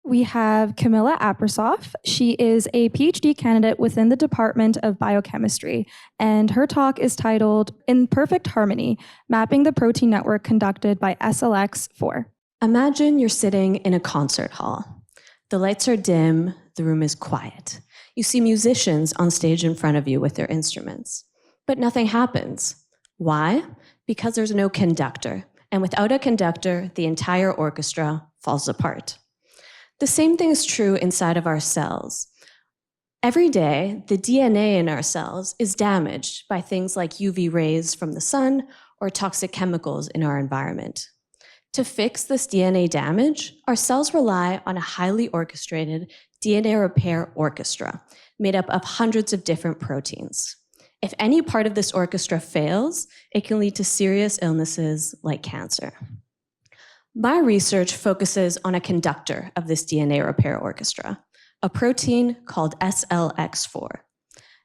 We have Camila Aprosoff. She is a PhD candidate within the Department of Biochemistry, and her talk is titled In Perfect Harmony, Mapping the Protein Network Conducted by SLX4. Imagine you're sitting in a concert hall. The lights are dim, the room is quiet. You see musicians on stage in front of you with their instruments. But nothing happens. Why? Because there's no conductor, and without a conductor, the entire orchestra falls apart. The same thing is true inside of our cells. Every day, the DNA in our cells is damaged by things like UV rays from the sun or toxic chemicals in our environment. To fix this DNA damage, our cells rely on a highly orchestrated DNA repair orchestra made up of hundreds of different proteins. If any part of this orchestra fails, it can lead to serious illnesses like cancer. My research focuses on a conductor of this DNA repair orchestra, a protein called SLX4.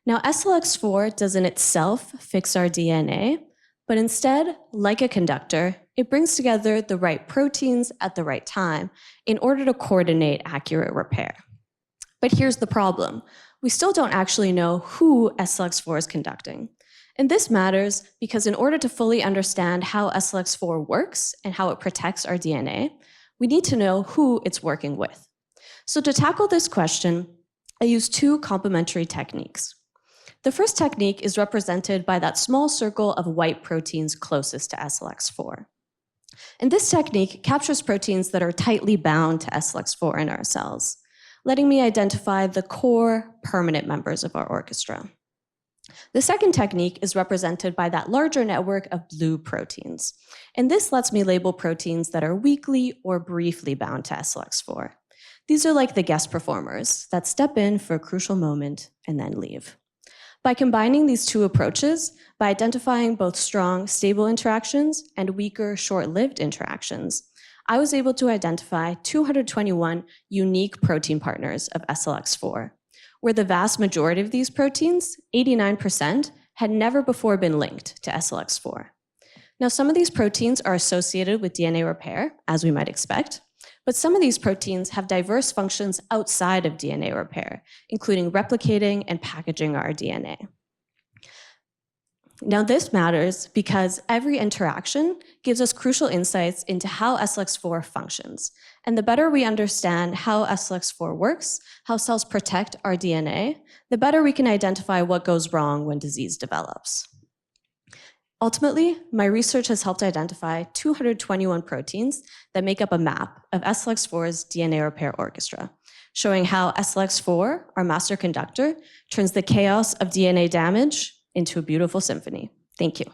Now, SLX4 doesn't itself fix our DNA, but instead, like a conductor, it brings together the right proteins at the right time in order to coordinate accurate repair. But here's the problem. We still don't actually know who SLX4 is conducting. And this matters because in order to fully understand how SLX4 works and how it protects our DNA, we need to know who it's working with. So to tackle this question, I use two complementary techniques. The first technique is represented by that small circle of white proteins closest to SLX4. And this technique captures proteins that are tightly bound to SLX4 in our cells, letting me identify the core permanent members of our orchestra. The second technique is represented by that larger network of blue proteins. And this lets me label proteins that are weakly or briefly bound to SLX4. These are like the guest performers that step in for a crucial moment and then leave. By combining these two approaches, by identifying both strong, stable interactions and weaker, short-lived interactions, I was able to identify 221 unique protein partners of SLX4, where the vast majority of these proteins, 89%, had never before been linked to SLX4. Now, some of these proteins are associated with DNA repair, as we might expect, but some of these proteins have diverse functions outside of DNA repair, including replicating and packaging our DNA. Now, this matters because every interaction gives us crucial insights into how SLX4 functions. And the better we understand how SLX4 works, how cells protect our DNA, the better we can identify what goes wrong when disease develops. Ultimately, my research has helped identify 221 proteins that make up a map of SLX4's DNA repair orchestra, showing how SLX4, our master conductor, turns the chaos of DNA damage into a beautiful symphony. Thank you.